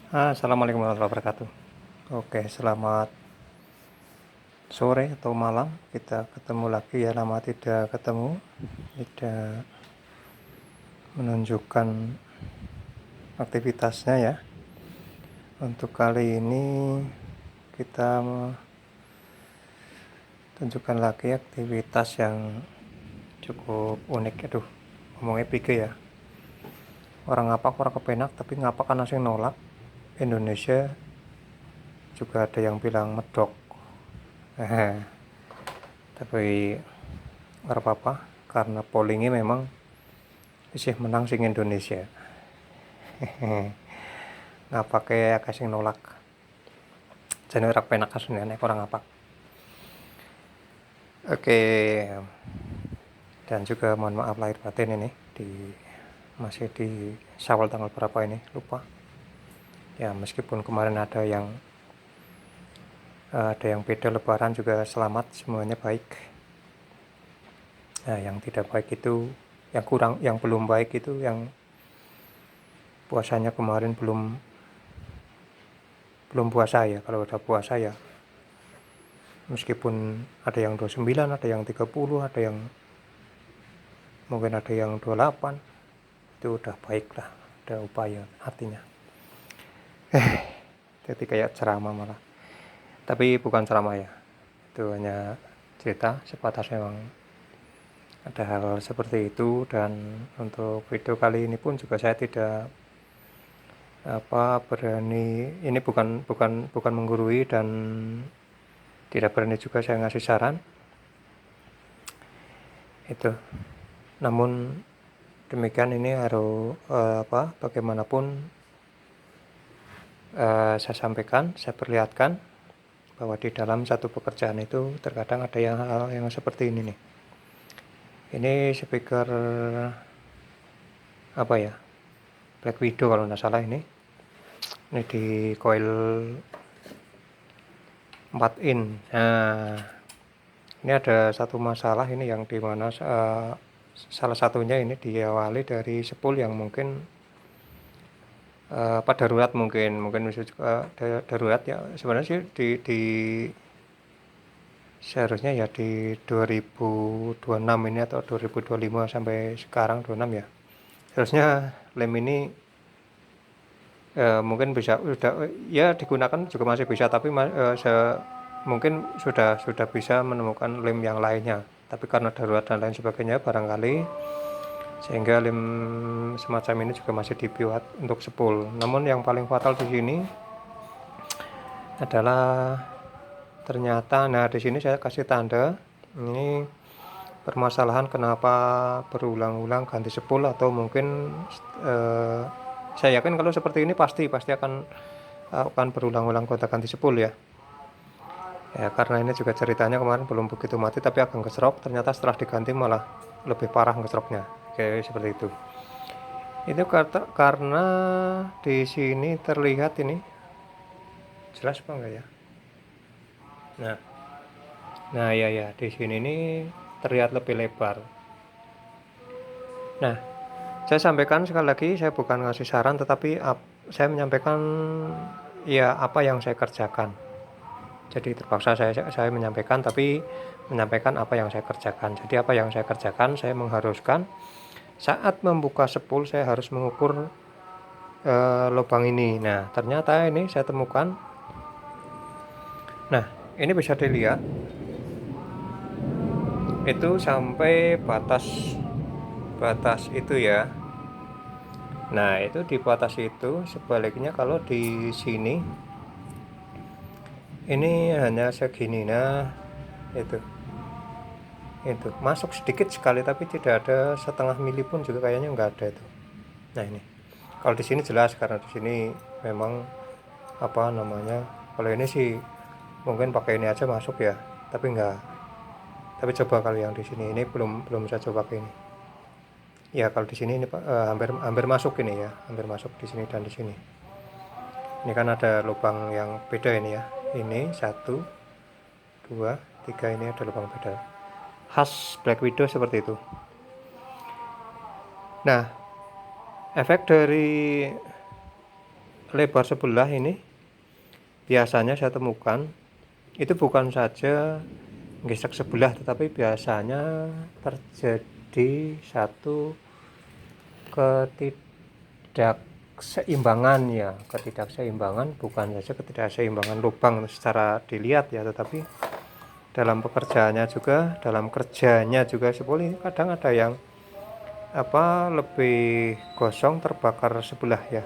Assalamualaikum warahmatullahi wabarakatuh. Oke, selamat sore atau malam. Kita ketemu lagi ya, lama tidak ketemu. Tidak menunjukkan aktivitasnya ya. Untuk kali ini kita tunjukkan lagi aktivitas yang cukup unik. Aduh, ngomongnya pike ya. Orang ngapak, orang kepenak, tapi ngapak kan asing nolak. Indonesia juga ada yang bilang medok. Tapi nggak apa-apa, karena pollingnya memang isih menang sing Indonesia. Nggak pakai kasih nolak. Jadi rak penak kasusnya nek orang ngapak. Oke, dan juga mohon maaf lahir batin ini masih di Syawal tanggal berapa ini lupa. Ya meskipun kemarin ada yang beda lebaran juga selamat, semuanya baik. Nah, yang tidak baik itu yang belum baik itu yang puasanya kemarin belum puasa ya. Kalau udah puasa ya meskipun ada yang 29, ada yang 30, mungkin ada yang 28, itu udah baik lah, udah upaya artinya. Jadi kayak ceramah malah, tapi bukan ceramah ya, itu hanya cerita sebatas memang ada hal seperti itu. Dan untuk video kali ini pun juga saya tidak berani, ini bukan menggurui dan tidak berani juga saya ngasih saran itu. Namun demikian ini harus bagaimanapun saya sampaikan, saya perlihatkan bahwa di dalam satu pekerjaan itu terkadang ada hal yang seperti ini nih. Ini speaker Black Widow kalau nggak salah ini di coil 4 in. Nah, ini ada satu masalah ini yang dimana salah satunya ini diawali dari spool yang mungkin darurat, mungkin bisa juga darurat ya. Sebenarnya sih di seharusnya ya di 2026 ini atau 2025 sampai sekarang 26 ya. Seharusnya lem ini mungkin bisa sudah ya digunakan juga masih bisa, tapi mungkin sudah bisa menemukan lem yang lainnya. Tapi karena darurat dan lain sebagainya barangkali sehingga lem semacam ini juga masih dibuat untuk spool. Namun yang paling fatal di sini adalah ternyata, nah di sini saya kasih tanda ini permasalahan kenapa berulang-ulang ganti spool, atau mungkin saya yakin kalau seperti ini pasti akan berulang-ulang gonta ganti spool ya. Ya karena ini juga ceritanya kemarin belum begitu mati tapi agak ngesrok, ternyata setelah diganti malah lebih parah ngesroknya, kayak seperti itu. Itu karena di sini terlihat ini jelas apa enggak ya? Nah ya di sini ini terlihat lebih lebar. Nah, saya sampaikan sekali lagi, saya bukan ngasih saran tetapi saya menyampaikan ya apa yang saya kerjakan. Jadi terpaksa saya menyampaikan, tapi menyampaikan apa yang saya kerjakan. Jadi apa yang saya kerjakan, saya mengharuskan saat membuka spool saya harus mengukur lubang ini. Nah ternyata ini saya temukan. Nah ini bisa dilihat itu sampai batas itu ya. Nah itu di batas itu. Sebaliknya kalau di sini ini hanya segini. Nah itu masuk sedikit sekali, tapi tidak ada setengah mili pun juga kayaknya nggak ada itu. Nah ini kalau di sini jelas karena di sini memang kalau ini sih mungkin pakai ini aja masuk ya, tapi enggak. Tapi coba kalau yang di sini ini belum saya coba pakai ini. Ya kalau di sini ini hampir masuk ini ya, hampir masuk di sini dan di sini. Ini kan ada lubang yang beda ini ya. Ini 1, 2, 3, ini ada lubang beda. Khas Black Widow seperti itu. Nah, efek dari lebar sebelah ini biasanya saya temukan itu bukan saja gesek sebelah, tetapi biasanya terjadi satu ketidakseimbangan, bukan saja ketidakseimbangan lubang secara dilihat ya, tetapi dalam pekerjaannya juga, dalam kerjanya juga seperti kadang ada yang lebih gosong terbakar sebelah ya,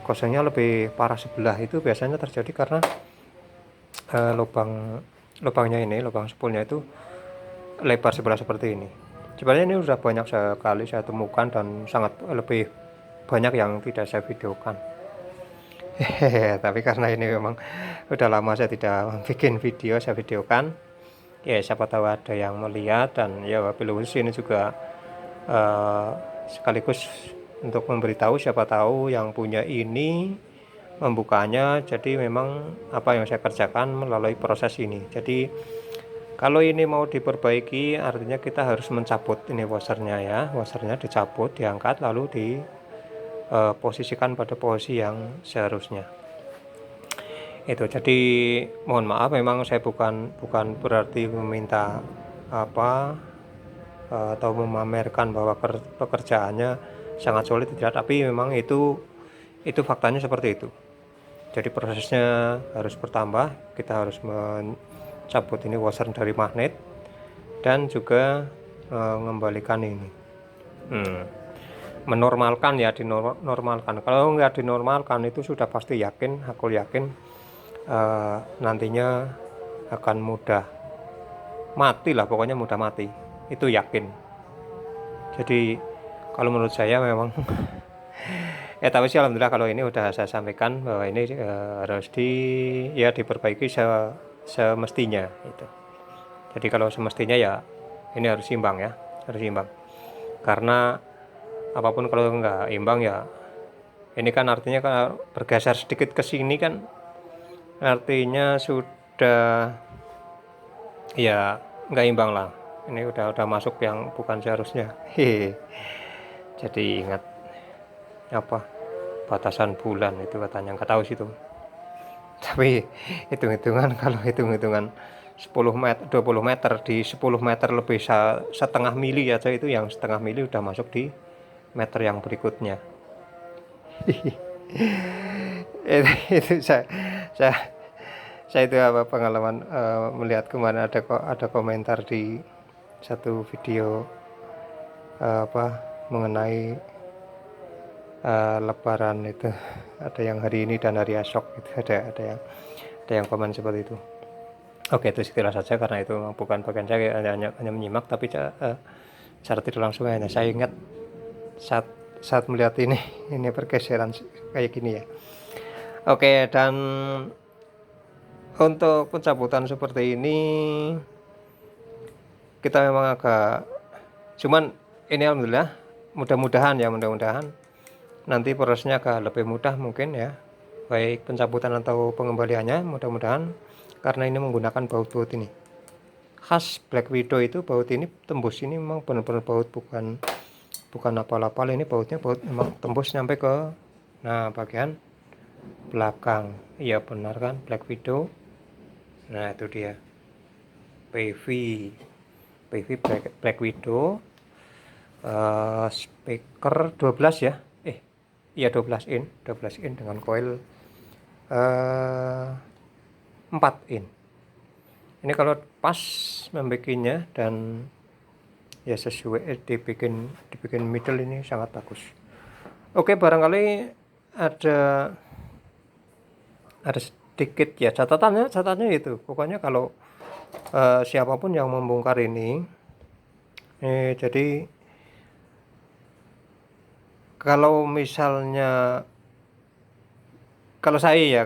gosongnya lebih parah sebelah. Itu biasanya terjadi karena lubang spoolnya itu lebar sebelah seperti ini. Sebenarnya ini sudah banyak sekali saya temukan dan sangat lebih banyak yang tidak saya videokan. Tapi karena ini memang udah lama saya tidak bikin video, saya videokan. Ya siapa tahu ada yang melihat, dan ya wabil khusus ini juga sekaligus untuk memberitahu siapa tahu yang punya ini membukanya. Jadi memang apa yang saya kerjakan melalui proses ini. Jadi kalau ini mau diperbaiki, artinya kita harus mencabut ini washernya ya. Washernya dicabut, diangkat, lalu diposisikan pada posisi yang seharusnya. Itu. Jadi mohon maaf, memang saya bukan berarti meminta atau memamerkan bahwa pekerjaannya sangat sulit, tidak. Tapi memang itu faktanya seperti itu. Jadi prosesnya harus bertambah. Kita harus cabut ini washer dari magnet dan juga mengembalikan ini menormalkan ya, dinormalkan. Kalau nggak dinormalkan itu sudah pasti yakin, aku yakin nantinya akan mudah mati lah, pokoknya mudah mati, itu yakin. Jadi kalau menurut saya memang tapi sih alhamdulillah kalau ini udah saya sampaikan bahwa ini harus diperbaiki semestinya itu. Jadi kalau semestinya ya ini harus imbang ya, harus imbang. Karena apapun kalau nggak imbang ya, ini kan artinya kalau bergeser sedikit ke sini kan artinya sudah ya nggak imbang lah. Ini udah masuk yang bukan seharusnya. Jadi ingat batasan bulan itu katanya, nggak tahu sih itu. Tapi hitung-hitungan, kalau hitung-hitungan 10 meter 20 meter di 10 meter lebih setengah mili aja, itu yang setengah mili udah masuk di meter yang berikutnya. itu saya itu pengalaman melihat kemarin ada komentar di satu video mengenai lebaran itu, ada yang hari ini dan hari esok itu, ada yang komen seperti itu. Oke, itu sekilas saja karena itu bukan bagian saya, hanya menyimak, tapi secara tidak langsung hanya saya ingat saat melihat ini pergeseran kayak gini ya. Oke, dan untuk pencabutan seperti ini kita memang agak, cuman ini alhamdulillah mudah-mudahan nanti prosesnya agak lebih mudah mungkin ya, baik pencabutan atau pengembaliannya, mudah-mudahan. Karena ini menggunakan baut ini khas Black Widow, itu baut ini tembus, ini memang benar-benar baut, bukan apal-apal, ini bautnya memang tembus sampai ke bagian belakang. Iya benar kan, Black Widow. Nah itu dia PV Black Widow, speaker 12 ya, 12 in dengan coil 4 in. Ini kalau pas membikinnya dan ya sesuai dibikin middle, ini sangat bagus. Oke, barangkali ada sedikit ya catatannya itu. Pokoknya kalau siapapun yang membongkar ini, jadi kalau misalnya kalau saya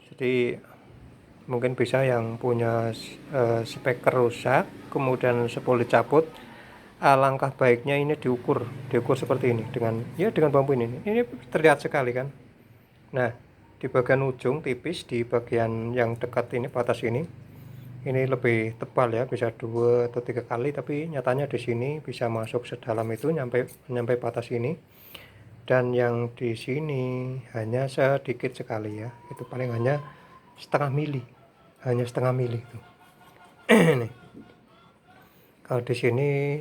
jadi mungkin bisa yang punya speaker rusak kemudian spool dicabut, alangkah baiknya ini diukur seperti ini dengan bambu ini terlihat sekali kan. Nah di bagian ujung tipis, di bagian yang dekat ini, batas ini lebih tebal ya, bisa 2 atau 3 kali, tapi nyatanya di sini bisa masuk sedalam itu, nyampe batas ini. dan yang di sini hanya sedikit sekali ya, itu paling hanya setengah mili, itu. Nih, kalau di sini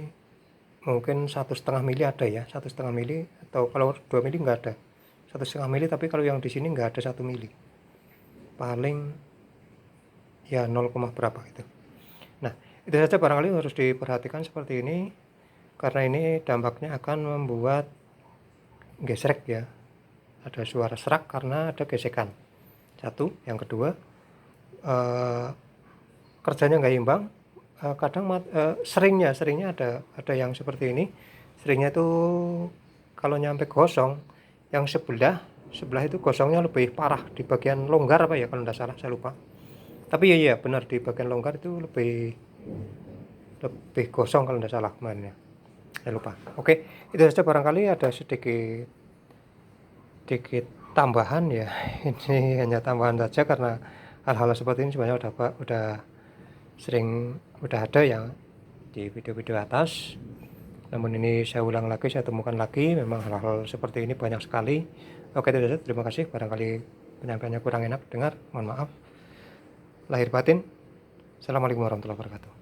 mungkin 1,5 mili ada ya, 1,5 mili, atau kalau 2 mili nggak ada, 1,5 mili, tapi kalau yang di sini nggak ada 1 mili, paling ya 0, berapa gitu. Nah, itu saja barangkali harus diperhatikan seperti ini, karena ini dampaknya akan membuat gesrek ya, ada suara serak karena ada gesekan. Satu, yang kedua, kerjanya nggak imbang. Kadang seringnya ada yang seperti ini, seringnya itu kalau nyampe gosong, yang sebelah itu gosongnya lebih parah di bagian longgar apa ya, kalau nggak salah, saya lupa. Tapi ya benar, di bagian longgar itu lebih gosong kalau nggak salah kemarin ya, saya lupa. Oke, itu saja barangkali ada sedikit tambahan ya. Ini hanya tambahan saja karena hal-hal seperti ini sebenarnya udah ada ya di video-video atas. Namun ini saya ulang lagi, saya temukan lagi, memang hal-hal seperti ini banyak sekali. Oke, itu saja, terima kasih. Barangkali penyampaiannya kurang enak dengar, mohon maaf lahir batin. Assalamualaikum warahmatullahi wabarakatuh.